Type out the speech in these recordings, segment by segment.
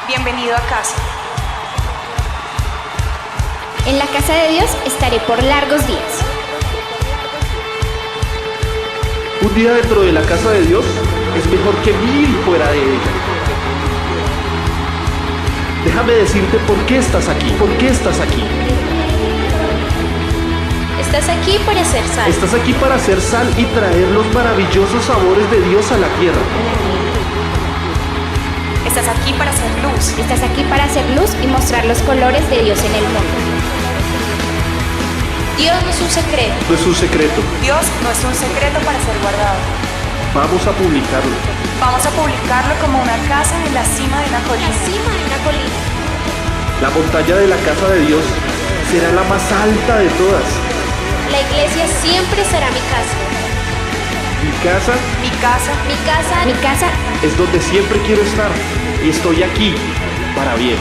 Bienvenido a casa. En la casa de Dios estaré por largos días. Un día dentro de la casa de Dios es mejor que 1000 fuera de ella. Déjame decirte por qué estás aquí, por qué estás aquí. Estás aquí para hacer sal. Estás aquí para hacer sal y traer los maravillosos sabores de Dios a la tierra. Estás aquí para hacer luz. Estás aquí para hacer luz y mostrar los colores de Dios en el mundo. Dios no es un secreto. No es un secreto. Dios no es un secreto para ser guardado. Vamos a publicarlo. Vamos a publicarlo como una casa en la cima de una colina. La montaña de la casa de Dios será la más alta de todas. La iglesia siempre será mi casa. Mi casa Mi casa. Mi casa. Mi casa. es donde siempre quiero estar y estoy aquí para bien.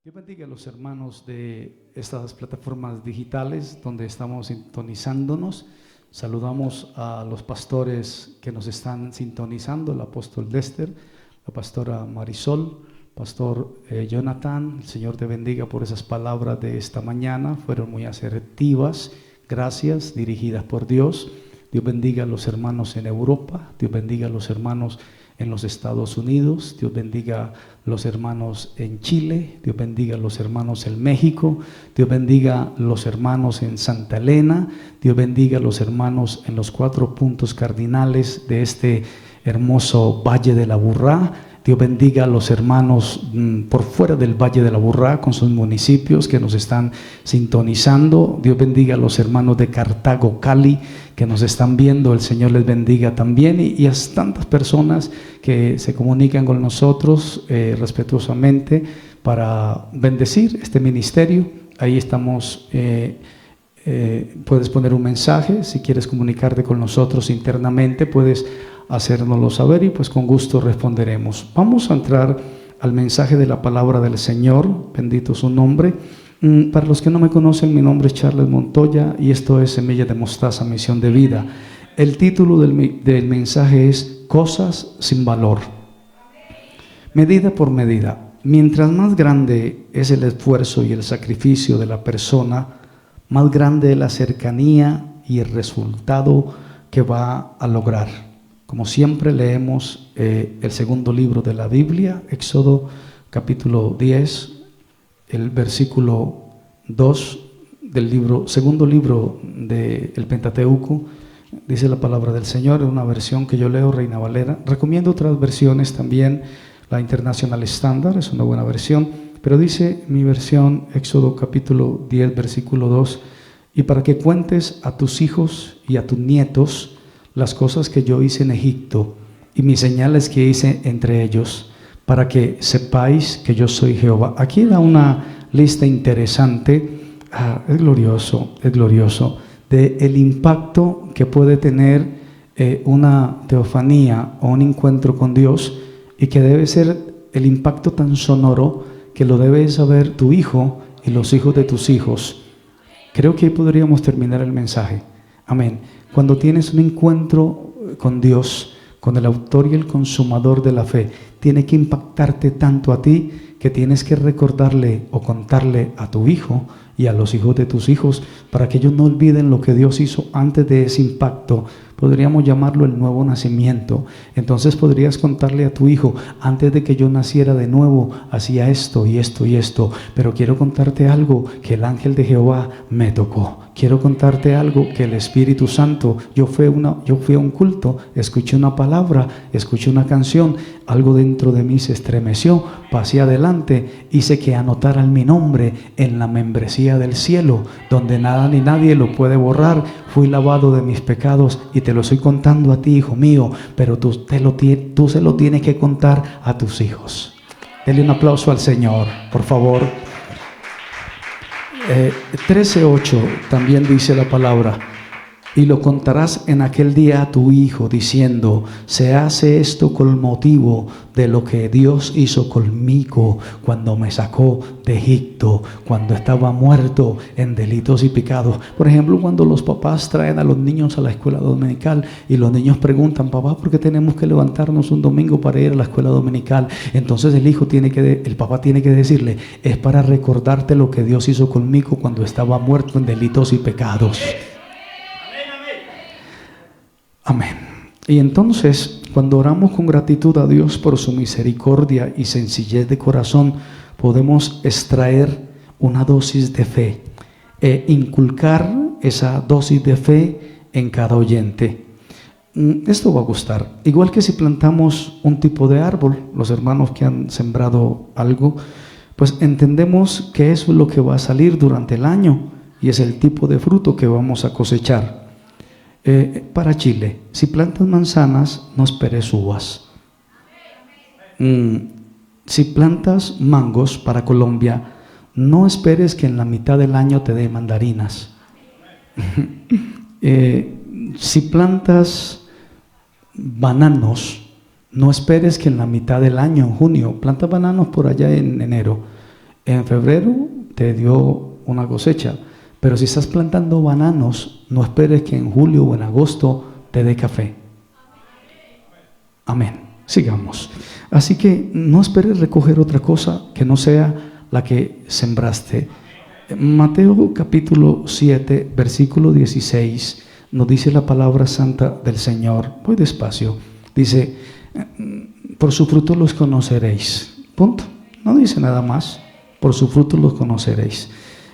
Dios bendiga a los hermanos de estas plataformas digitales donde estamos sintonizándonos. Saludamos a los pastores que nos están sintonizando, el apóstol Lester, la pastora Marisol, pastor Jonathan. El Señor te bendiga por esas palabras de esta mañana, fueron muy asertivas, gracias, dirigidas por Dios. Dios bendiga a los hermanos en Europa, Dios bendiga a los hermanos en los Estados Unidos, Dios bendiga a los hermanos en Chile, Dios bendiga a los hermanos en México, Dios bendiga a los hermanos en Santa Elena, Dios bendiga a los hermanos en los 4 puntos cardinales de este hermoso Valle de la Aburrá. Dios bendiga a los hermanos por fuera del Valle de la Aburrá con sus municipios que nos están sintonizando. Dios bendiga a los hermanos de Cartago, Cali, que nos están viendo. El Señor les bendiga también y a tantas personas que se comunican con nosotros respetuosamente para bendecir este ministerio. Ahí estamos. Puedes poner un mensaje si quieres comunicarte con nosotros internamente, puedes hacérnoslo saber y pues con gusto responderemos. Vamos a entrar al mensaje de la palabra del Señor, bendito su nombre. Para los que no me conocen, mi nombre es Charles Montoya y esto es Semilla de Mostaza, Misión de Vida. El título del mensaje es Cosas sin valor. Medida por medida. Mientras más grande es el esfuerzo y el sacrificio de la persona, más grande es la cercanía y el resultado que va a lograr. Como siempre leemos el segundo libro de la Biblia, Éxodo capítulo 10, el versículo 2 del segundo libro del Pentateuco. Dice la palabra del Señor en una versión que yo leo, Reina Valera. Recomiendo otras versiones también, la International Standard es una buena versión, pero dice mi versión, Éxodo capítulo 10, versículo 2, y para que cuentes a tus hijos y a tus nietos las cosas que yo hice en Egipto y mis señales que hice entre ellos, para que sepáis que yo soy Jehová. Aquí da una lista interesante, es glorioso, de el impacto que puede tener una teofanía o un encuentro con Dios, y que debe ser el impacto tan sonoro que lo debe saber tu hijo y los hijos de tus hijos. Creo que ahí podríamos terminar el mensaje. Amén. Cuando tienes un encuentro con Dios, con el autor y el consumador de la fe, tiene que impactarte tanto a ti que tienes que recordarle o contarle a tu hijo y a los hijos de tus hijos para que ellos no olviden lo que Dios hizo antes de ese impacto. Podríamos llamarlo el nuevo nacimiento. Entonces podrías contarle a tu hijo: antes de que yo naciera de nuevo hacía esto y esto y esto, pero quiero contarte algo que el ángel de Jehová me tocó. Quiero contarte algo que el Espíritu Santo, yo fui a un culto, escuché una palabra, escuché una canción, algo dentro de mí se estremeció, pasé adelante, hice que anotaran mi nombre en la membresía del cielo, donde nada ni nadie lo puede borrar. Fui lavado de mis pecados y te lo estoy contando a ti, hijo mío, pero tú se lo tienes que contar a tus hijos. Denle un aplauso al Señor, por favor. 13:8 también dice la palabra: Y lo contarás en aquel día a tu hijo, diciendo: se hace esto con motivo de lo que Dios hizo conmigo cuando me sacó de Egipto, cuando estaba muerto en delitos y pecados. Por ejemplo, cuando los papás traen a los niños a la escuela dominical y los niños preguntan: papá, ¿por qué tenemos que levantarnos un domingo para ir a la escuela dominical? Entonces el papá tiene que decirle: es para recordarte lo que Dios hizo conmigo cuando estaba muerto en delitos y pecados. Amén. Y entonces, cuando oramos con gratitud a Dios por su misericordia y sencillez de corazón, podemos extraer una dosis de fe e inculcar esa dosis de fe en cada oyente. Esto va a gustar. Igual que si plantamos un tipo de árbol, los hermanos que han sembrado algo, pues entendemos que eso es lo que va a salir durante el año y es el tipo de fruto que vamos a cosechar. Para Chile, si plantas manzanas, no esperes uvas. Si plantas mangos para Colombia, no esperes que en la mitad del año te dé mandarinas. Si plantas bananos, no esperes que en la mitad del año, en junio, planta bananos por allá en enero. En febrero te dio una cosecha. Pero si estás plantando bananos, no esperes que en julio o en agosto te dé café. Amén. Sigamos. Así que no esperes recoger otra cosa que no sea la que sembraste. Mateo capítulo 7, versículo 16, nos dice la palabra santa del Señor. Voy despacio. Dice: por su fruto los conoceréis. Punto. No dice nada más. Por su fruto los conoceréis.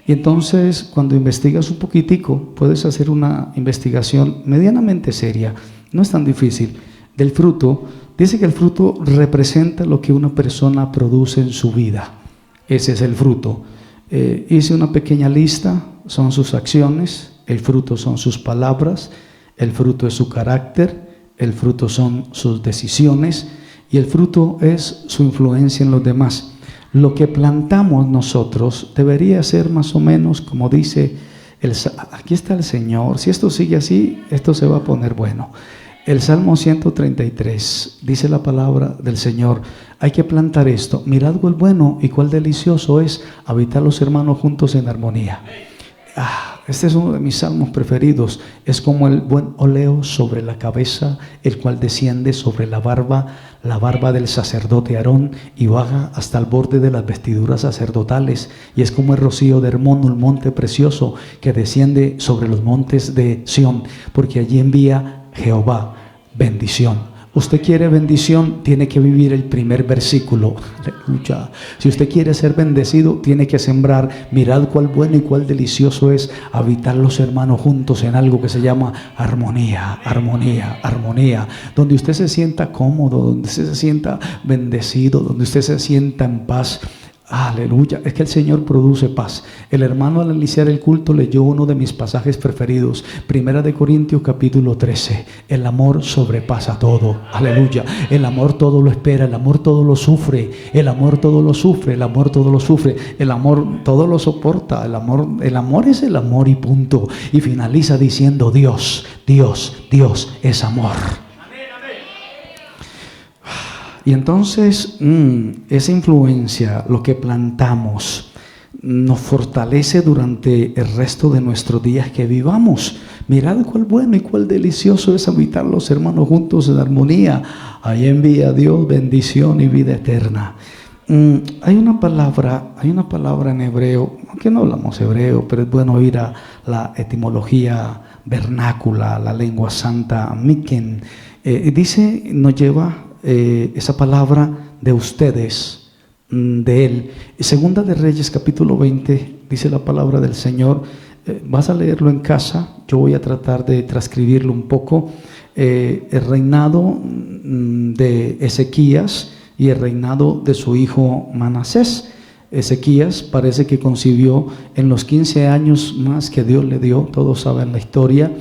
Y entonces, cuando investigas un poquitico, puedes hacer una investigación medianamente seria, no es tan difícil, del fruto. Dice que el fruto representa lo que una persona produce en su vida. Ese es el fruto. Hice una pequeña lista, son sus acciones, el fruto son sus palabras, el fruto es su carácter, el fruto son sus decisiones y el fruto es su influencia en los demás. Lo que plantamos nosotros debería ser más o menos como dice, aquí está el Señor, si esto sigue así, esto se va a poner bueno. El Salmo 133, dice la palabra del Señor: hay que plantar esto, mirad cuál bueno y cuál delicioso es habitar los hermanos juntos en armonía. Este es uno de mis salmos preferidos. Es como el buen óleo sobre la cabeza, el cual desciende sobre la barba del sacerdote Aarón y baja hasta el borde de las vestiduras sacerdotales. Y es como el rocío de Hermón, un monte precioso que desciende sobre los montes de Sión, porque allí envía Jehová bendición. Usted quiere bendición, tiene que vivir el primer versículo. Aleluya. Si usted quiere ser bendecido, tiene que sembrar. Mirad cuál bueno y cuál delicioso es habitar los hermanos juntos en algo que se llama armonía, armonía, armonía. Donde usted se sienta cómodo, donde usted se sienta bendecido, donde usted se sienta en paz. Aleluya, es que el Señor produce paz. El hermano al iniciar el culto leyó uno de mis pasajes preferidos, 1 Corintios capítulo 13. El amor sobrepasa todo. Aleluya, el amor todo lo espera, el amor todo lo sufre, el amor todo lo sufre, el amor todo lo sufre, el amor todo lo soporta. El amor es el amor y punto. Y finaliza diciendo: Dios, Dios, Dios es amor. Y entonces esa influencia, lo que plantamos, nos fortalece durante el resto de nuestros días que vivamos. Mirad cuál bueno y cuál delicioso es habitar los hermanos juntos en armonía. Ahí envía Dios bendición y vida eterna. Hay una palabra en hebreo, aunque no hablamos hebreo, pero es bueno ir a la etimología vernácula, la lengua santa, miken. Dice, nos lleva esa palabra de ustedes, de él. Segunda de Reyes capítulo 20 dice la palabra del Señor. Vas a leerlo en casa, yo voy a tratar de transcribirlo un poco. El reinado de Ezequías y el reinado de su hijo Manasés. Ezequías parece que concibió en los 15 años más que Dios le dio. Todos saben la historia.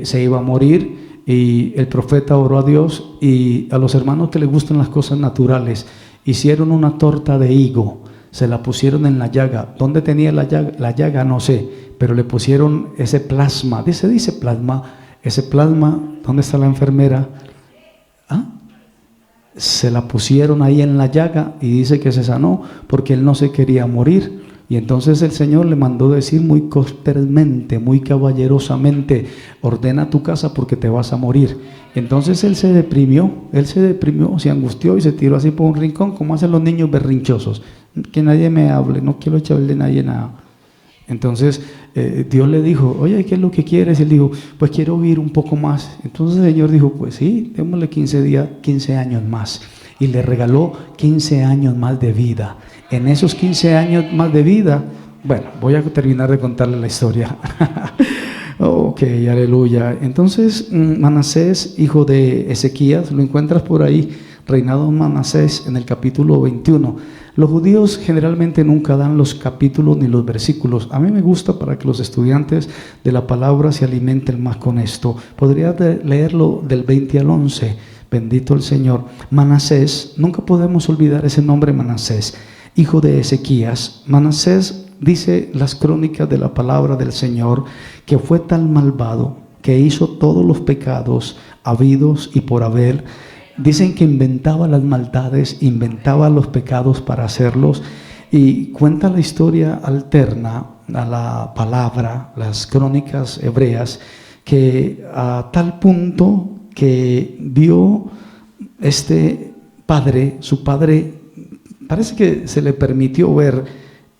Se iba a morir y el profeta oró a Dios, y a los hermanos que les gustan las cosas naturales hicieron una torta de higo, se la pusieron en la llaga. ¿Dónde tenía la llaga? No sé, pero le pusieron ese plasma, dice plasma, ese plasma, ¿dónde está la enfermera? ¿Ah? Se la pusieron ahí en la llaga y dice que se sanó porque él no se quería morir. Y entonces el Señor le mandó decir muy cortésmente, muy caballerosamente: ordena tu casa porque te vas a morir. Y entonces él se deprimió, se angustió y se tiró así por un rincón, como hacen los niños berrinchosos. Que nadie me hable, no quiero echarle a nadie nada. Entonces Dios le dijo: oye, ¿qué es lo que quieres? Y él dijo: pues quiero vivir un poco más. Entonces el Señor dijo: pues sí, démosle 15 años más. Y le regaló 15 años más de vida. En esos 15 años más de vida, bueno, voy a terminar de contarle la historia. Ok, aleluya. Entonces Manasés, hijo de Ezequías, lo encuentras por ahí, reinado Manasés, en el capítulo 21. Los judíos generalmente nunca dan los capítulos ni los versículos. A mí me gusta para que los estudiantes de la palabra se alimenten más con esto. Podría leerlo del 20 al 11. Bendito el Señor. Manasés, nunca podemos olvidar ese nombre, Manasés, hijo de Ezequías. Manasés, dice las crónicas de la palabra del Señor, que fue tan malvado que hizo todos los pecados habidos y por haber. Dicen que inventaba las maldades, inventaba los pecados para hacerlos, y cuenta la historia alterna a la palabra, las crónicas hebreas, que a tal punto que vio su padre, parece que se le permitió ver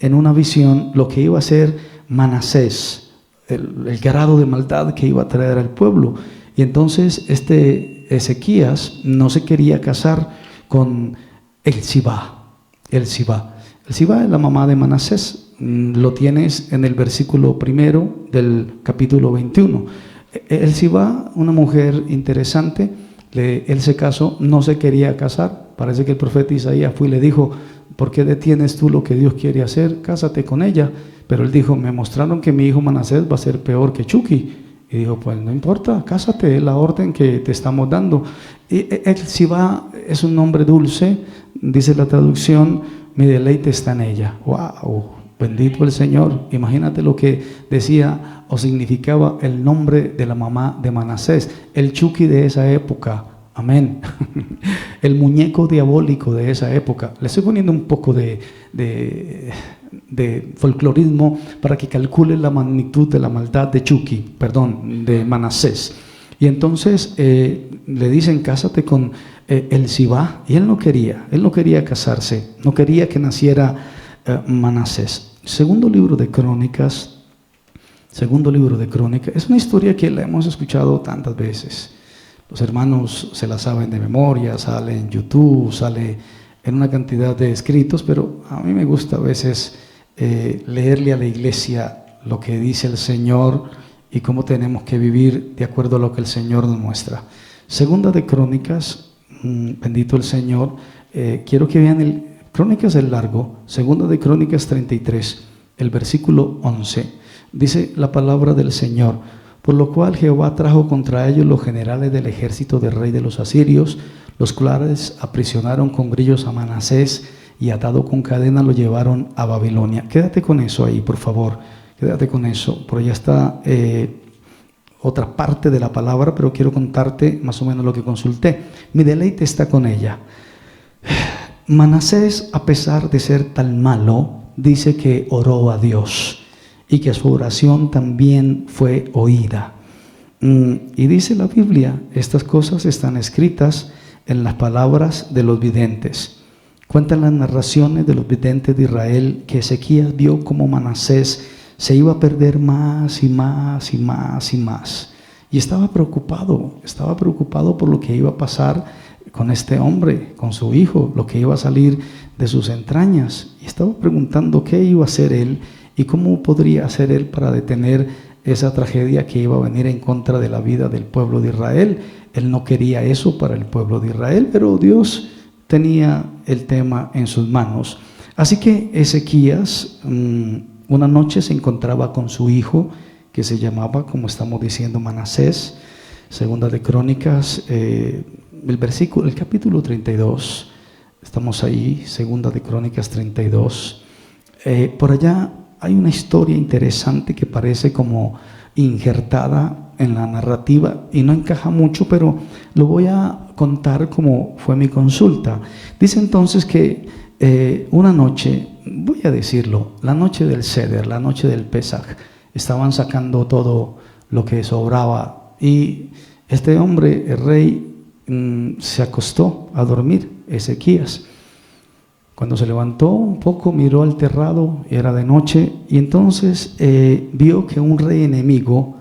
en una visión lo que iba a ser Manasés, el grado de maldad que iba a traer al pueblo. Y entonces Ezequías no se quería casar con Elzibá. Elzibá es la mamá de Manasés. Lo tienes en el versículo 1 del capítulo 21. Elzibá, una mujer interesante, él se casó, no se quería casar. Parece que el profeta Isaías fue y le dijo: ¿por qué detienes tú lo que Dios quiere hacer? Cásate con ella. Pero él dijo: me mostraron que mi hijo Manasés va a ser peor que Chucky. Y dijo: pues no importa, cásate, es la orden que te estamos dando. Y Elzibá es un nombre dulce, dice la traducción: mi deleite está en ella. ¡Wow! Bendito el Señor. Imagínate lo que decía o significaba el nombre de la mamá de Manasés, el Chucky de esa época. Amén. El muñeco diabólico de esa época. Le estoy poniendo un poco de folclorismo para que calculen la magnitud de la maldad de Manasés. Y entonces le dicen: cásate con Elzibá, y él no quería casarse, no quería que naciera Manasés. Segundo libro de Crónicas es una historia que la hemos escuchado tantas veces. Los hermanos se la saben de memoria, sale en YouTube, sale en una cantidad de escritos, pero a mí me gusta a veces leerle a la iglesia lo que dice el Señor y cómo tenemos que vivir de acuerdo a lo que el Señor nos muestra. Segunda de Crónicas, bendito el Señor, quiero que vean Crónicas es largo. Segunda de Crónicas 33, el versículo 11, dice la palabra del Señor: por lo cual Jehová trajo contra ellos los generales del ejército del rey de los asirios, los cuales aprisionaron con grillos a Manasés, y atado con cadena lo llevaron a Babilonia. Quédate con eso ahí, por favor, quédate con eso. Por allá está otra parte de la palabra, pero quiero contarte más o menos lo que consulté. Mi deleite está con ella. Manasés, a pesar de ser tan malo, dice que oró a Dios y que su oración también fue oída. Y dice la Biblia, estas cosas están escritas en las palabras de los videntes. Cuentan las narraciones de los videntes de Israel que Ezequías vio como Manasés se iba a perder más y más y más y más. Y estaba preocupado por lo que iba a pasar con este hombre, con su hijo, lo que iba a salir de sus entrañas. Y estaba preguntando qué iba a hacer él y cómo podría hacer él para detener esa tragedia que iba a venir en contra de la vida del pueblo de Israel. Él no quería eso para el pueblo de Israel, pero Dios tenía el tema en sus manos. Así que Ezequías una noche se encontraba con su hijo, que se llamaba, como estamos diciendo, Manasés. Segunda de Crónicas, el capítulo 32, estamos ahí, Segunda de Crónicas 32. Por allá hay una historia interesante que parece como injertada en la narrativa y no encaja mucho, pero lo voy a contar como fue mi consulta. Dice entonces que una noche, voy a decirlo, la noche del Seder, la noche del Pesaj, estaban sacando todo lo que sobraba y este hombre, el rey, se acostó a dormir, Ezequías. Cuando se levantó un poco, miró al terrado, era de noche, y entonces vio que un rey enemigo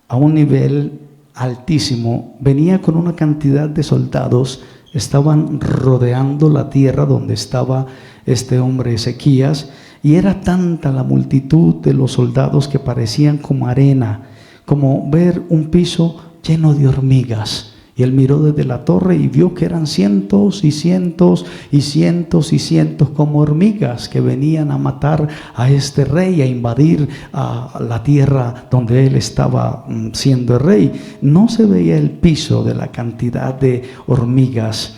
a un nivel altísimo venía con una cantidad de soldados, estaban rodeando la tierra donde estaba este hombre Ezequías, y era tanta la multitud de los soldados que parecían como arena, como ver un piso lleno de hormigas. Y él miró desde la torre y vio que eran cientos y cientos y cientos y cientos como hormigas que venían a matar a este rey, a invadir a la tierra donde él estaba siendo el rey. No se veía el piso de la cantidad de hormigas.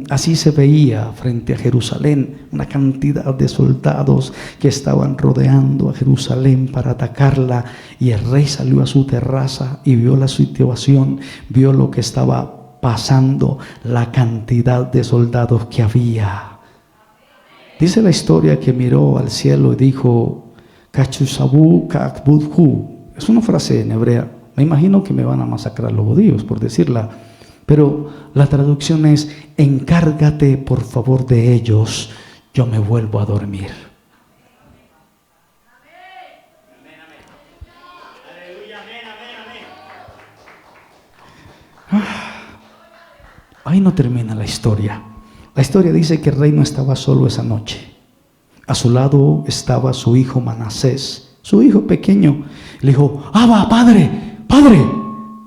Así se veía frente a Jerusalén, una cantidad de soldados que estaban rodeando a Jerusalén para atacarla, y el rey salió a su terraza y vio la situación, vio lo que estaba pasando, la cantidad de soldados que había. Dice la historia que miró al cielo y dijo, Kachusabu Kakbudhu. Es una frase en hebrea, me imagino que me van a masacrar los judíos por decirla, pero la traducción es: encárgate por favor de ellos, yo me vuelvo a dormir. Ahí no termina la historia. La historia dice que el rey no estaba solo esa noche. A su lado estaba su hijo Manasés, su hijo pequeño. Le dijo: Abba, padre,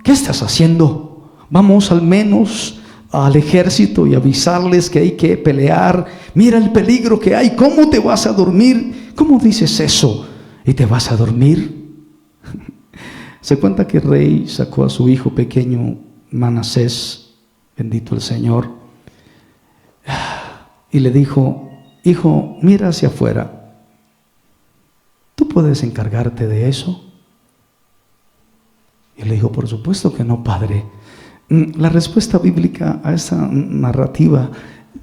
¿qué estás haciendo? Vamos al menos al ejército y avisarles que hay que pelear. Mira el peligro que hay. ¿Cómo te vas a dormir? ¿Cómo dices eso? ¿Y te vas a dormir? Se cuenta que el rey sacó a su hijo pequeño Manasés, bendito el Señor, y le dijo: hijo, mira hacia afuera. ¿Tú puedes encargarte de eso? Y le dijo: por supuesto que no, padre. La respuesta bíblica a esa narrativa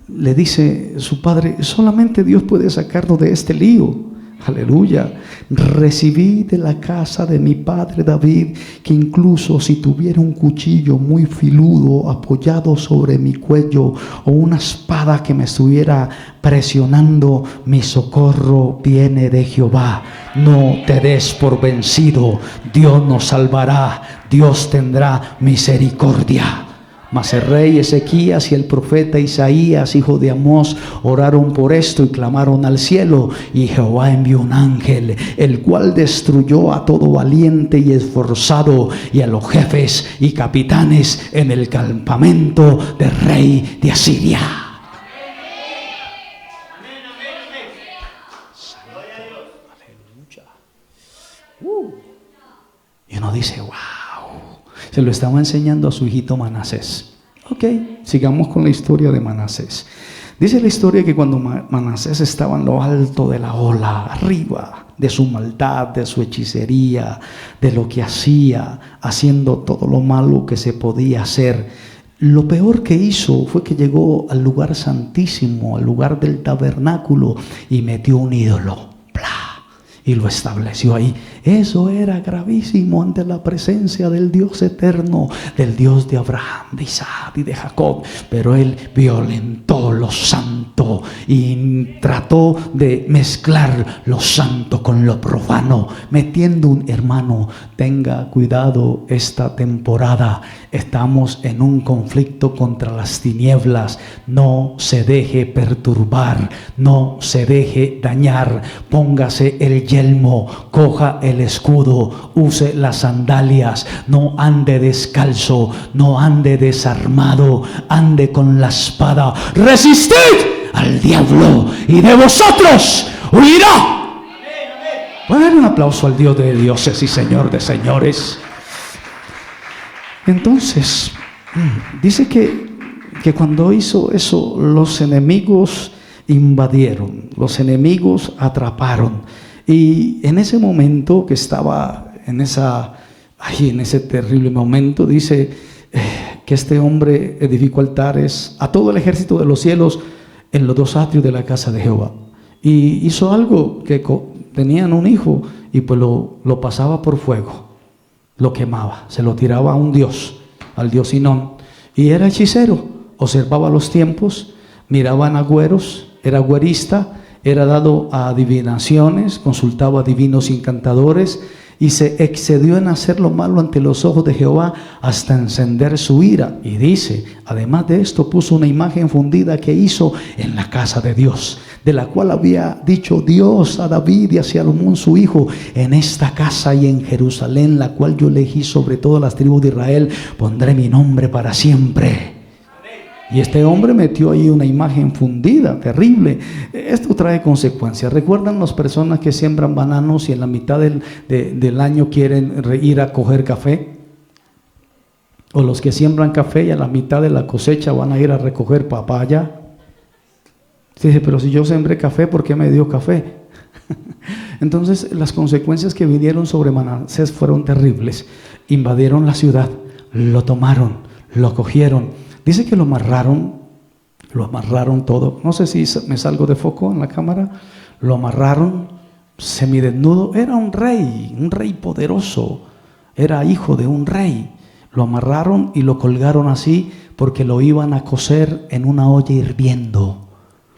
le dice su padre: solamente Dios puede sacarlo de este lío. Aleluya. Recibí de la casa de mi padre David que incluso si tuviera un cuchillo muy filudo apoyado sobre mi cuello o una espada que me estuviera presionando, mi socorro viene de Jehová. No te des por vencido. Dios nos salvará. Dios tendrá misericordia. Mas el rey Ezequías y el profeta Isaías, hijo de Amós, oraron por esto y clamaron al cielo, y Jehová envió un ángel, el cual destruyó a todo valiente y esforzado y a los jefes y capitanes en el campamento del rey de Asiria. Y uno dice: wow. Se lo estaba enseñando a su hijito Manasés. Ok, sigamos con la historia de Manasés. Dice la historia que cuando Manasés estaba en lo alto de la ola, arriba de su maldad, de su hechicería, de lo que hacía, haciendo todo lo malo que se podía hacer, lo peor que hizo fue que llegó al lugar santísimo, al lugar del tabernáculo, y metió un ídolo. Y lo estableció ahí. Eso era gravísimo ante la presencia del Dios eterno, del Dios de Abraham, de Isaac y de Jacob. Pero él violentó lo santo y trató de mezclar lo santo con lo profano, metiendo un hermano. Tenga cuidado esta temporada. Estamos en un conflicto contra las tinieblas. No se deje perturbar, no se deje dañar. Póngase el yelmo, coja el escudo, use las sandalias, no ande descalzo, no ande desarmado, ande con la espada. Resistid al diablo y de vosotros huirá. Voy a dar un aplauso al Dios de dioses y Señor de señores. Entonces, dice que cuando hizo eso, los enemigos invadieron, los enemigos atraparon. Y en ese momento que estaba en ese terrible momento, dice que este hombre edificó altares a todo el ejército de los cielos en los dos atrios de la casa de Jehová. Y hizo algo, que tenían un hijo y pues lo pasaba por fuego, lo quemaba, se lo tiraba a un dios, al dios Sinón. Y era hechicero, observaba los tiempos, miraba en agüeros, era agüerista, era dado a adivinaciones, consultaba a divinos encantadores y se excedió en hacer lo malo ante los ojos de Jehová hasta encender su ira. Y dice, además de esto, puso una imagen fundida que hizo en la casa de Dios, de la cual había dicho Dios a David y a Salomón su hijo: en esta casa y en Jerusalén, la cual yo elegí sobre todas las tribus de Israel, pondré mi nombre para siempre. Y este hombre metió ahí una imagen fundida, terrible. Esto trae consecuencias. ¿Recuerdan las personas que siembran bananos y en la mitad del año quieren ir a coger café? O los que siembran café y a la mitad de la cosecha van a ir a recoger papaya. Dice, pero si yo sembré café, ¿por qué me dio café? Entonces las consecuencias que vinieron sobre Manasés fueron terribles. Invadieron la ciudad, lo tomaron, lo cogieron. Dice que lo amarraron todo. No sé si me salgo de foco en la cámara. Lo amarraron semidesnudo. Era un rey poderoso. Era hijo de un rey. Lo amarraron y lo colgaron así porque lo iban a cocer en una olla hirviendo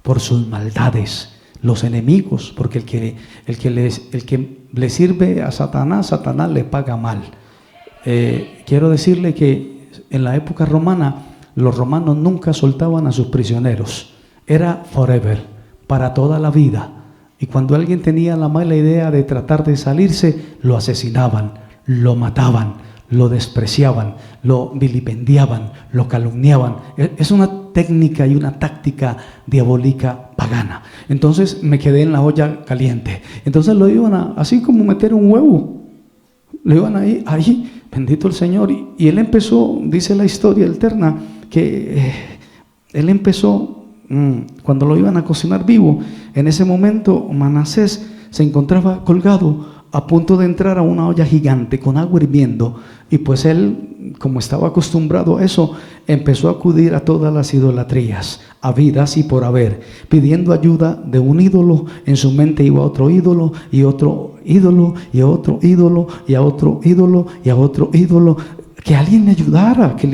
por sus maldades. Los enemigos, porque el que le sirve a Satanás, Satanás le paga mal. Quiero decirle que en la época romana, los romanos nunca soltaban a sus prisioneros. Era forever, para toda la vida. Y cuando alguien tenía la mala idea de tratar de salirse, lo asesinaban, lo mataban, lo despreciaban, lo vilipendiaban, lo calumniaban. Es una técnica y una táctica diabólica pagana. Entonces me quedé en la olla caliente. Entonces lo iban así como meter un huevo. Lo iban ahí, bendito el Señor. Y él empezó, dice la historia alterna, que él empezó, cuando lo iban a cocinar vivo, en ese momento Manasés se encontraba colgado a punto de entrar a una olla gigante con agua hirviendo, y pues él, como estaba acostumbrado a eso, empezó a acudir a todas las idolatrías habidas y por haber, pidiendo ayuda de un ídolo. En su mente iba otro ídolo y otro ídolo y a otro ídolo y a otro ídolo y a otro ídolo. Que alguien le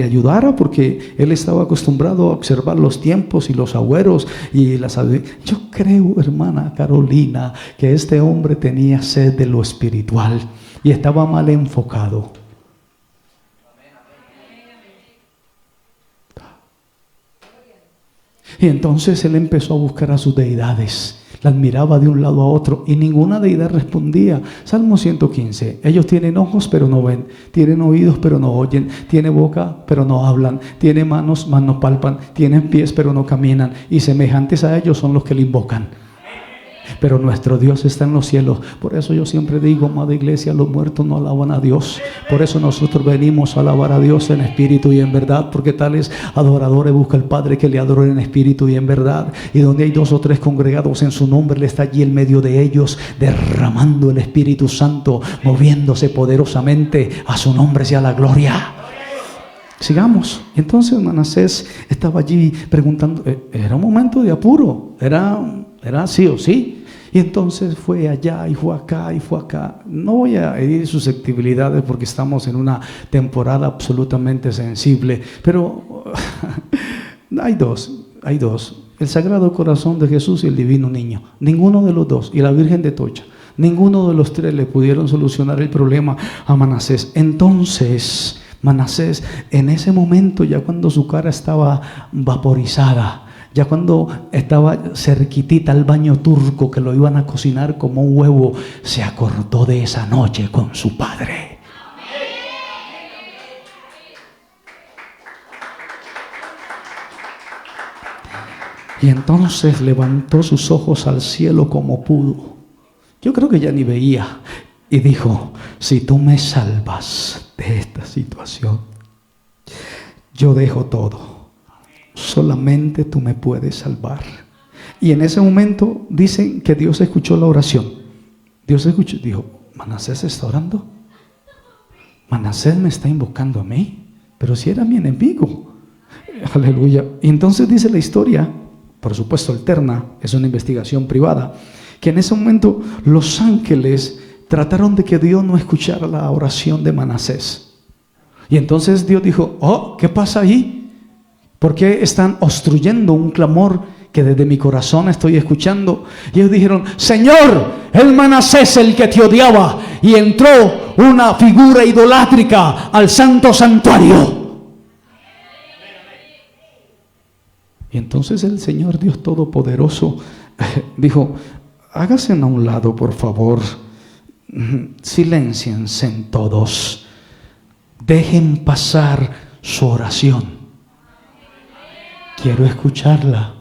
ayudara, porque él estaba acostumbrado a observar los tiempos y los agüeros y las. Yo creo, hermana Carolina, que este hombre tenía sed de lo espiritual y estaba mal enfocado. Y entonces él empezó a buscar a sus deidades. Las miraba de un lado a otro y ninguna deidad respondía. Salmo 115. Ellos tienen ojos pero no ven, tienen oídos pero no oyen, tienen boca pero no hablan, tienen manos mas no palpan, tienen pies pero no caminan, y semejantes a ellos son los que le invocan. Pero nuestro Dios está en los cielos. Por eso yo siempre digo, amada iglesia, los muertos no alaban a Dios. Por eso nosotros venimos a alabar a Dios en espíritu y en verdad, porque tales adoradores busca el Padre que le adoren en espíritu y en verdad. Y donde hay 2 o 3 congregados en su nombre, Él está allí en medio de ellos, derramando el Espíritu Santo, moviéndose poderosamente. A su nombre sea la gloria. Sigamos. Entonces Manasés estaba allí preguntando. Era un momento de apuro. Era sí o sí. Y entonces fue allá y fue acá y fue acá. No voy a herir susceptibilidades porque estamos en una temporada absolutamente sensible, pero hay dos. El Sagrado Corazón de Jesús y el Divino Niño. Ninguno de los dos. Y la Virgen de Tocha. Ninguno de los 3 le pudieron solucionar el problema a Manasés. Entonces Manasés, en ese momento, ya cuando su cara estaba vaporizada, ya cuando estaba cerquitita al baño turco que lo iban a cocinar como un huevo, se acordó de esa noche con su padre. Y entonces levantó sus ojos al cielo como pudo. Yo creo que ya ni veía. Y dijo: si tú me salvas de esta situación, yo dejo todo. Solamente tú me puedes salvar. Y en ese momento dicen que Dios escuchó la oración. Dios escuchó y dijo: Manasés está orando. Manasés me está invocando a mí, pero si era mi enemigo. Aleluya. Y entonces dice la historia, por supuesto alterna, es una investigación privada, que en ese momento los ángeles trataron de que Dios no escuchara la oración de Manasés. Y entonces Dios dijo: oh, ¿qué pasa ahí? ¿Por qué están obstruyendo un clamor que desde mi corazón estoy escuchando? Y ellos dijeron: Señor, el Manasés, el que te odiaba, y entró una figura idolátrica al santo santuario. Y entonces el Señor Dios Todopoderoso dijo: háganse a un lado, por favor, silénciense todos, dejen pasar su oración, quiero escucharla.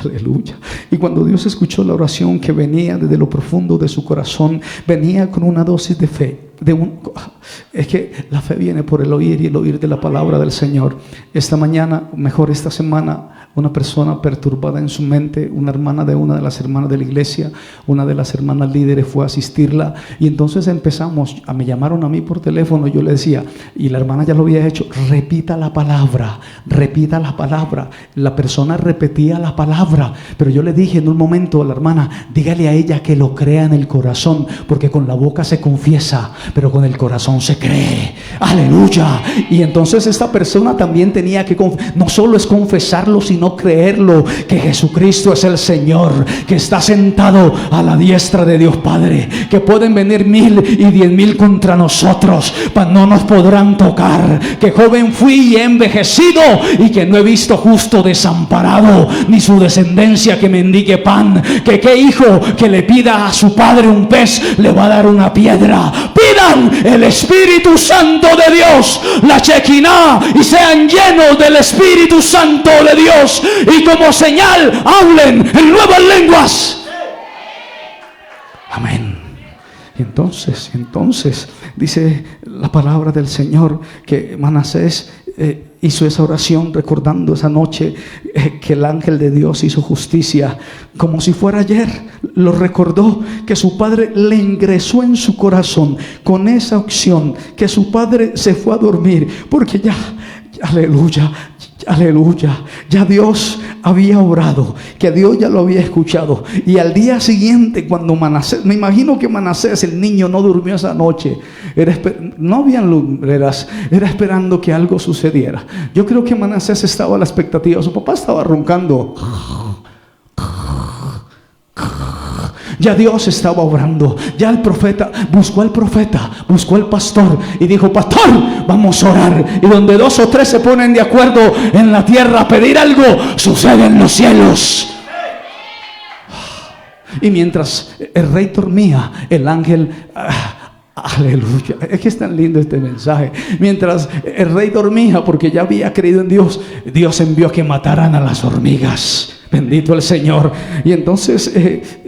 Aleluya. Y cuando Dios escuchó la oración que venía desde lo profundo de su corazón, venía con una dosis de fe. Es que la fe viene por el oír y el oír de la palabra del Señor. Esta mañana, mejor esta semana, una persona perturbada en su mente, una hermana de una de las hermanas de la iglesia, una de las hermanas líderes fue a asistirla, y entonces me llamaron a mí por teléfono. Yo le decía, y la hermana ya lo había hecho: repita la palabra, repita la palabra. La persona repetía la palabra, pero yo le dije en un momento a la hermana: dígale a ella que lo crea en el corazón, porque con la boca se confiesa, pero con el corazón se cree. Aleluya. Y entonces esta persona también tenía que no solo es confesarlo, sino creerlo, que Jesucristo es el Señor, que está sentado a la diestra de Dios Padre, que pueden venir 1000 y 10,000 contra nosotros, mas no nos podrán tocar, que joven fui y he envejecido, y que no he visto justo desamparado, ni su descendencia que mendigue pan, que qué hijo que le pida a su padre un pez le va a dar una piedra. Pidan el Espíritu Santo de Dius, la Shekinah, y sean llenos del Espíritu Santo de Dios, y como señal hablen en nuevas lenguas. Amén. Entonces dice la palabra del Señor que Manasés hizo esa oración recordando esa noche que el ángel de Dios hizo justicia, como si fuera ayer. Lo recordó, que su padre le ingresó en su corazón con esa opción, que su padre se fue a dormir, porque ya, aleluya, ya Dios había orado, que Dios ya lo había escuchado. Y al día siguiente, cuando Manasés, me imagino que Manasés, el niño, no durmió esa noche, no habían lumbreras, era esperando que algo sucediera. Yo creo que Manasés estaba a la expectativa. Su papá estaba roncando, ya Dios estaba obrando. Ya el profeta buscó al pastor y dijo: pastor, vamos a orar. Y donde 2 o 3 se ponen de acuerdo en la tierra a pedir algo, sucede en los cielos. Y mientras el rey dormía, el ángel, aleluya, es que es tan lindo este mensaje. Mientras el rey dormía, porque ya había creído en Dios, Dios envió que mataran a las hormigas. Bendito el Señor. Y entonces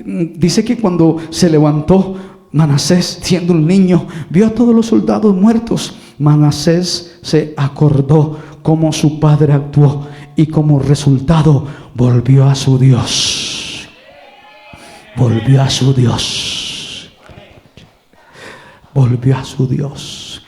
dice que cuando se levantó Manasés, siendo un niño, vio a todos los soldados muertos. Manasés se acordó cómo su padre actuó, y como resultado volvió a su Dios. Volvió a su Dios.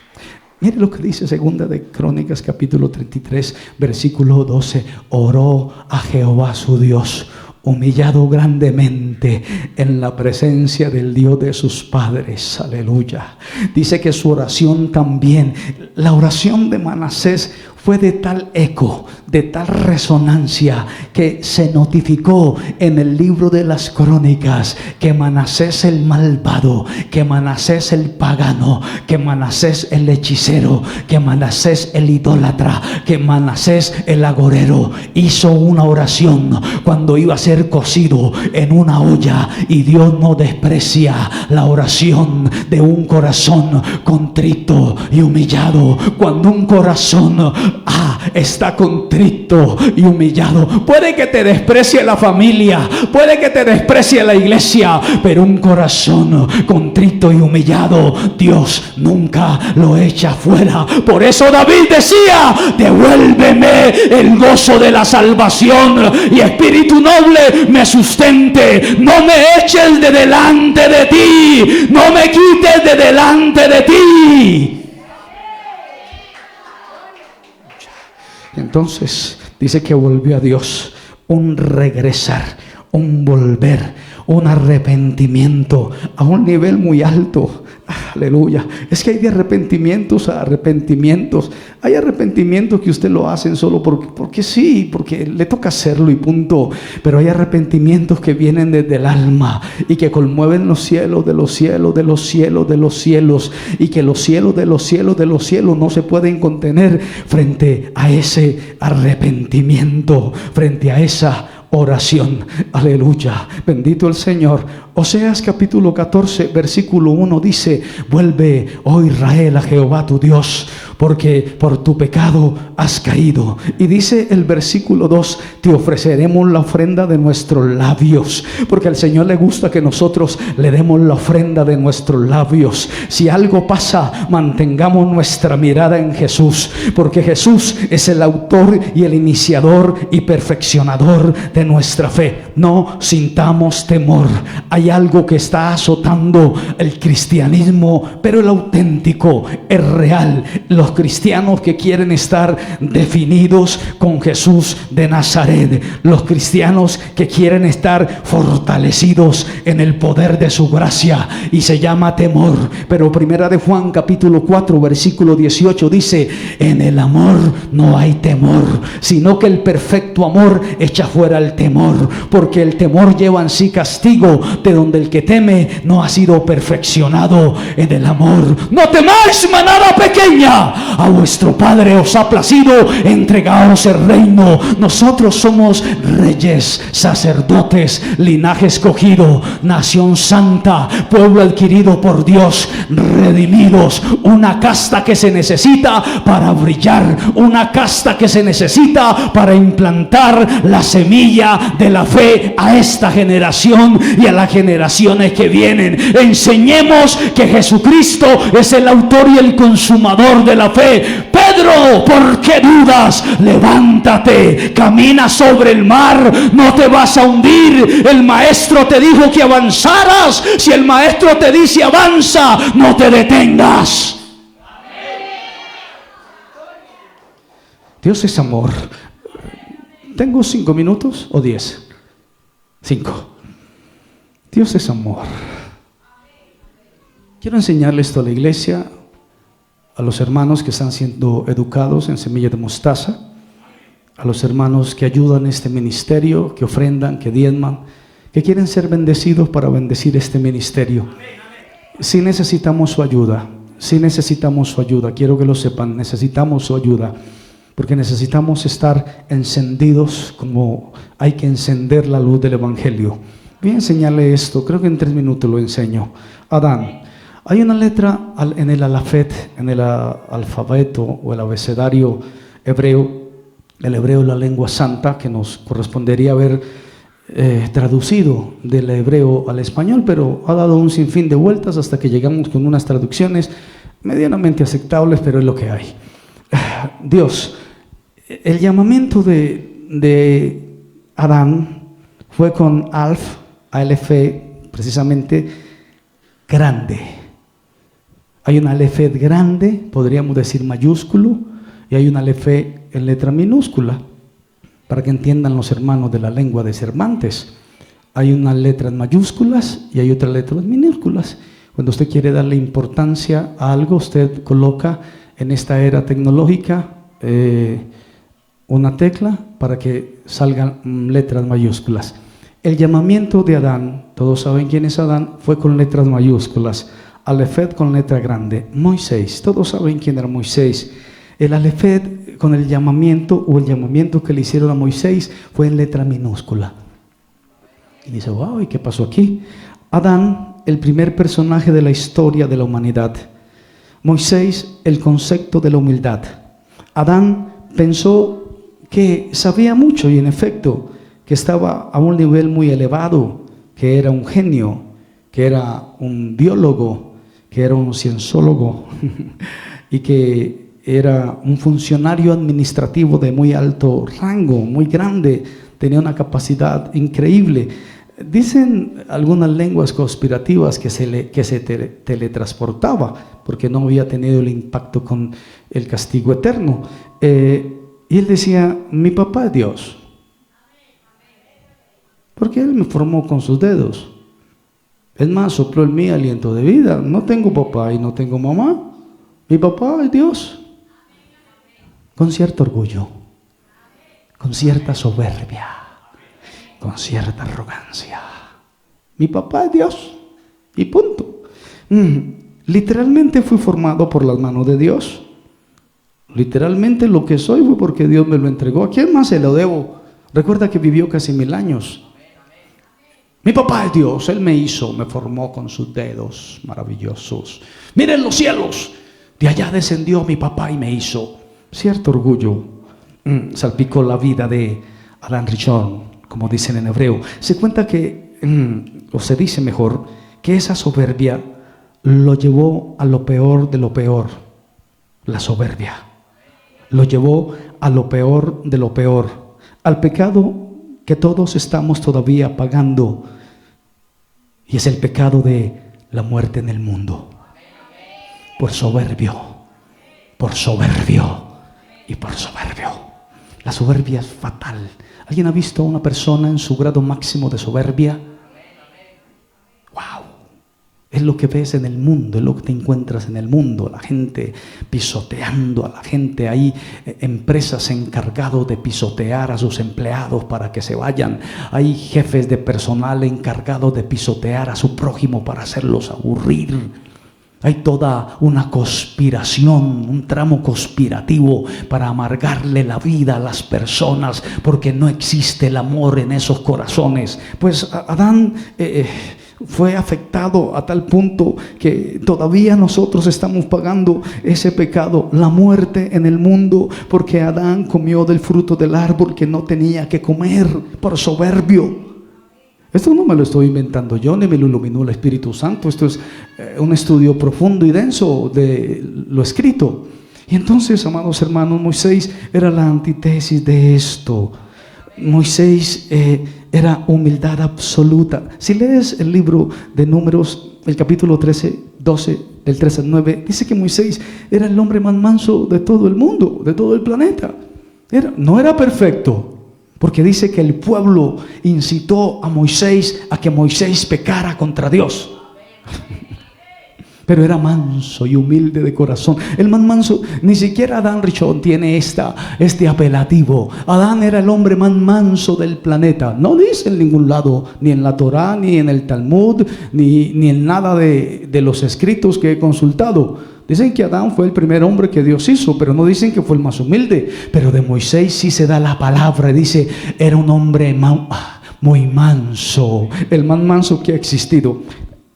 Mire lo que dice Segunda de Crónicas capítulo 33 versículo 12. Oró a Jehová su Dios, humillado grandemente en la presencia del Dios de sus padres. Aleluya. Dice que su oración también, la oración de Manasés, fue de tal eco, de tal resonancia, que se notificó en el libro de las Crónicas que Manasés el malvado, que Manasés el pagano, que Manasés el hechicero, que Manasés el idólatra, que Manasés el agorero hizo una oración cuando iba a ser cocido en una olla. Y Dios no desprecia la oración de un corazón contrito y humillado. Cuando un corazón está contrito y humillado, puede que te desprecie la familia, puede que te desprecie la iglesia, pero un corazón contrito y humillado, Dios nunca lo echa fuera. Por eso David decía: devuelve Deme el gozo de la salvación y espíritu noble me sustente. No me eches de delante de ti, no me quites de delante de ti. Entonces dice que volvió a Dios, un regresar, un volver, un arrepentimiento a un nivel muy alto. Aleluya. Es que hay de arrepentimientos a arrepentimientos. Hay arrepentimientos que usted lo hacen solo porque sí, porque le toca hacerlo y punto. Pero hay arrepentimientos que vienen desde el alma y que conmueven los cielos de los cielos, de los cielos, de los cielos, y que los cielos de los cielos, de los cielos no se pueden contener frente a ese arrepentimiento, frente a esa oración. Aleluya, bendito el Señor. Oseas capítulo 14 versículo 1 dice: vuelve, oh Israel, a Jehová tu Dios, porque por tu pecado has caído. Y dice el versículo 2: te ofreceremos la ofrenda de nuestros labios, porque al Señor le gusta que nosotros le demos la ofrenda de nuestros labios. Si algo pasa, mantengamos nuestra mirada en Jesús, porque Jesús es el autor y el iniciador y perfeccionador de nuestra fe. No sintamos temor. Hay algo que está azotando el cristianismo, pero el auténtico, es real. Los cristianos que quieren estar definidos con Jesús de Nazaret, los cristianos que quieren estar fortalecidos en el poder de su gracia, y se llama temor. Pero primera de Juan capítulo 4 versículo 18 dice: en el amor no hay temor, sino que el perfecto amor echa fuera el temor, porque el temor lleva en sí castigo, de donde el que teme no ha sido perfeccionado en el amor. No temáis, manada pequeña, a vuestro Padre os ha placido entregaos el reino. Nosotros somos reyes, sacerdotes, linaje escogido, nación santa, pueblo adquirido por Dios, redimidos, una casta que se necesita para brillar, una casta que se necesita para implantar la semilla de la fe a esta generación y a las generaciones que vienen. Enseñemos que Jesucristo es el autor y el consumador de la fe. Pedro, ¿por qué dudas? Levántate, camina sobre el mar, no te vas a hundir. El maestro te dijo que avanzaras. Si el maestro te dice avanza, no te detengas. Dios es amor. ¿Tengo 5 minutos o 10? 5. Dios es amor. Quiero enseñarle esto a la iglesia, a los hermanos que están siendo educados en Semilla de Mostaza, a los hermanos que ayudan este ministerio, que ofrendan, que diezman, que quieren ser bendecidos para bendecir este ministerio. Sí necesitamos su ayuda, sí necesitamos su ayuda. Quiero que lo sepan, necesitamos su ayuda, porque necesitamos estar encendidos como hay que encender la luz del Evangelio. Voy a enseñarle esto, creo que en 3 minutos lo enseño. Adán. Hay una letra en el alfabet, en el alfabeto o el abecedario hebreo. El hebreo es la lengua santa, que nos correspondería haber traducido del hebreo al español, pero ha dado un sinfín de vueltas hasta que llegamos con unas traducciones medianamente aceptables, pero es lo que hay. Dios, el llamamiento de Adán fue con ALF, precisamente grande. Hay un alefet grande, podríamos decir mayúsculo, y hay un alefet en letra minúscula, para que entiendan los hermanos de la lengua de Cervantes. Hay unas letras mayúsculas y hay otras letras minúsculas. Cuando usted quiere darle importancia a algo, usted coloca en esta era tecnológica una tecla para que salgan letras mayúsculas. El llamamiento de Adán, todos saben quién es Adán, fue con letras mayúsculas. Alefet con letra grande. Moisés, todos saben quién era Moisés. El alefet con el llamamiento, o el llamamiento que le hicieron a Moisés, fue en letra minúscula. Y dice: wow, ¿y qué pasó aquí? Adán, el primer personaje de la historia de la humanidad. Moisés, el concepto de la humildad. Adán pensó que sabía mucho, y en efecto que estaba a un nivel muy elevado, que era un genio, que era un biólogo, que era un cienzólogo y que era un funcionario administrativo de muy alto rango, muy grande, tenía una capacidad increíble. Dicen algunas lenguas conspirativas que se teletransportaba porque no había tenido el impacto con el castigo eterno. Y él decía, mi papá es Dios, porque Él me formó con sus dedos. Es más, sopló en mí aliento de vida. No tengo papá y no tengo mamá. Mi papá es Dios. Con cierto orgullo, con cierta soberbia, con cierta arrogancia. Mi papá es Dios y punto. Literalmente fui formado por las manos de Dios. Literalmente lo que soy fue porque Dios me lo entregó. ¿A quién más se lo debo? Recuerda que vivió casi 1000 años. Mi papá es Dios, Él me hizo, me formó con sus dedos maravillosos. Miren los cielos, de allá descendió mi papá y me hizo. Cierto orgullo salpicó la vida de Adán Richón, como dicen en hebreo. Se cuenta que, o se dice mejor, que esa soberbia lo llevó a lo peor de lo peor. La soberbia lo llevó a lo peor de lo peor, al pecado que todos estamos todavía pagando, y es el pecado de la muerte en el mundo, por soberbio y por soberbio. La soberbia es fatal. ¿Alguien ha visto a una persona en su grado máximo de soberbia? ¡Wow! Es lo que ves en el mundo, es lo que te encuentras en el mundo. La gente pisoteando a la gente. Hay empresas encargadas de pisotear a sus empleados para que se vayan. Hay jefes de personal encargados de pisotear a su prójimo para hacerlos aburrir. Hay toda una conspiración, un tramo conspirativo para amargarle la vida a las personas, porque no existe el amor en esos corazones. Pues Adán fue afectado a tal punto que todavía nosotros estamos pagando ese pecado, la muerte en el mundo, porque Adán comió del fruto del árbol que no tenía que comer por soberbio. Esto no me lo estoy inventando yo, ni me lo iluminó el Espíritu Santo. Esto es un estudio profundo y denso de lo escrito. Y entonces, amados hermanos, Moisés era la antítesis de esto. Moisés era humildad absoluta. Si lees el libro de Números, el capítulo 12, del 13 al 9, dice que Moisés era el hombre más manso de todo el mundo, de todo el planeta. No era perfecto, porque dice que el pueblo incitó a Moisés a que Moisés pecara contra Dios. Pero era manso y humilde de corazón. El más manso, ni siquiera Adán Richón tiene este apelativo. Adán era el hombre más manso del planeta. No dice en ningún lado, ni en la Torá, ni en el Talmud, ni en nada de los escritos que he consultado. Dicen que Adán fue el primer hombre que Dios hizo, pero no dicen que fue el más humilde. Pero de Moisés sí se da la palabra, dice, era un hombre muy manso, el más manso que ha existido.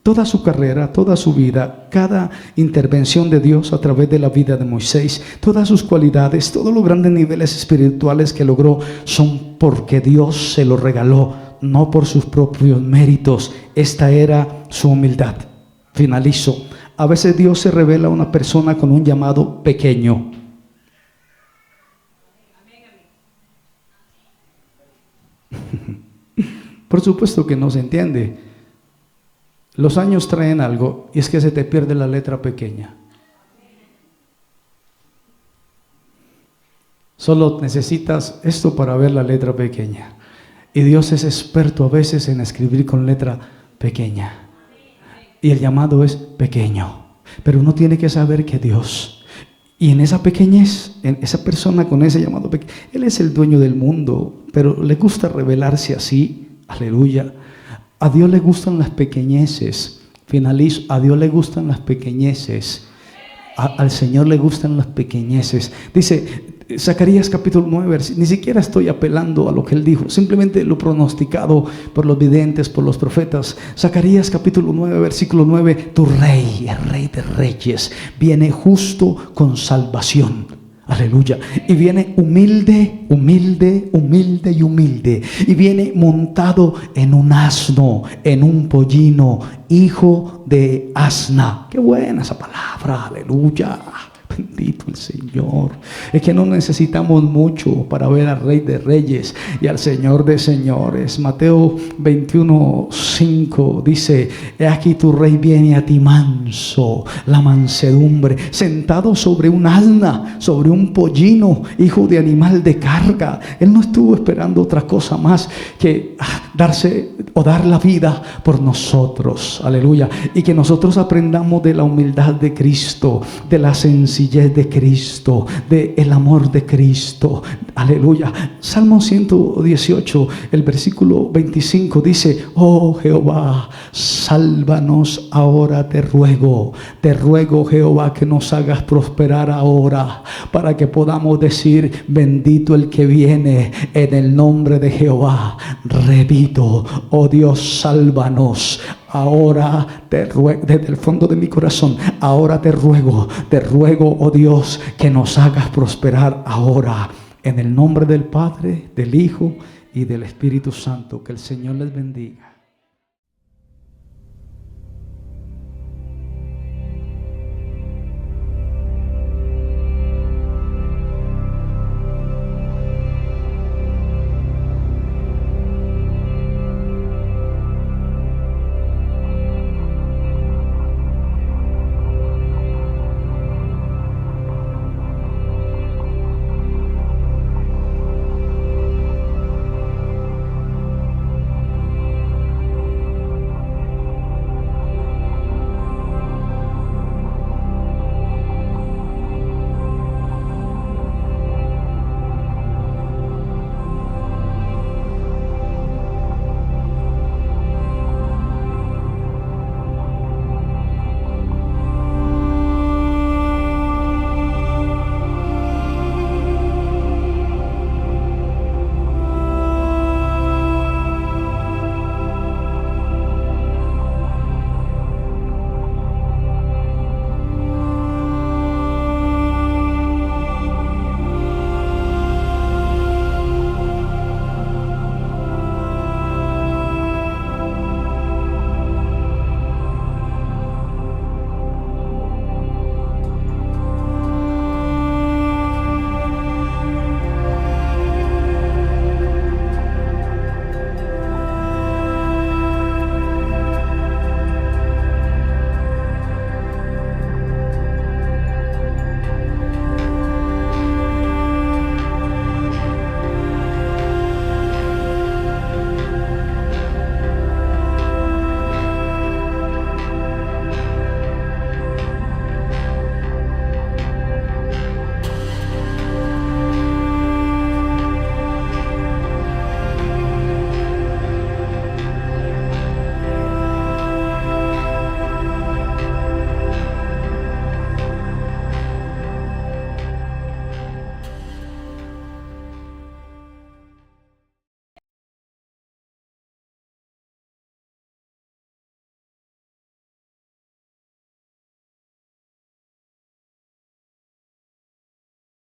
Toda su carrera, toda su vida, cada intervención de Dios a través de la vida de Moisés, todas sus cualidades, todos los grandes niveles espirituales que logró son porque Dios se los regaló, no por sus propios méritos. Esta era su humildad. Finalizo. A veces Dios se revela a una persona con un llamado pequeño. Por supuesto que no se entiende. Los años traen algo, y es que se te pierde la letra pequeña. Solo necesitas esto para ver la letra pequeña. Y Dios es experto a veces en escribir con letra pequeña. Y el llamado es pequeño. Pero uno tiene que saber que Dios, y en esa pequeñez, en esa persona con ese llamado pequeño, Él es el dueño del mundo, pero le gusta revelarse así. Aleluya. A Dios le gustan las pequeñeces. Finalizo. A Dios le gustan las pequeñeces. Al Señor le gustan las pequeñeces. Dice Zacarías capítulo 9, ni siquiera estoy apelando a lo que él dijo, simplemente lo pronosticado por los videntes, por los profetas. Zacarías capítulo 9, versículo 9, tu rey, el rey de reyes, viene justo con salvación. Aleluya. Y viene humilde, humilde, humilde y humilde. Y viene montado en un asno, en un pollino, hijo de asna. Qué buena esa palabra, aleluya. bendito el Señor. Es que no necesitamos mucho para ver al Rey de Reyes y al Señor de Señores. Mateo 21:5 dice: he aquí tu Rey viene a ti manso, la mansedumbre, sentado sobre un asna, sobre un pollino, hijo de animal de carga. Él no estuvo esperando otra cosa más que darse o dar la vida por nosotros. Aleluya. Y que nosotros aprendamos de la humildad de Cristo, de la sencillez de Cristo, de el amor de Cristo. Aleluya. Salmo 118, el versículo 25 dice: oh Jehová, sálvanos ahora, te ruego Jehová, que nos hagas prosperar ahora, para que podamos decir: bendito el que viene en el nombre de Jehová. Repito: oh Dios, sálvanos ahora, te ruego, desde el fondo de mi corazón, ahora te ruego, oh Dios, que nos hagas prosperar ahora, en el nombre del Padre, del Hijo y del Espíritu Santo. Que el Señor les bendiga.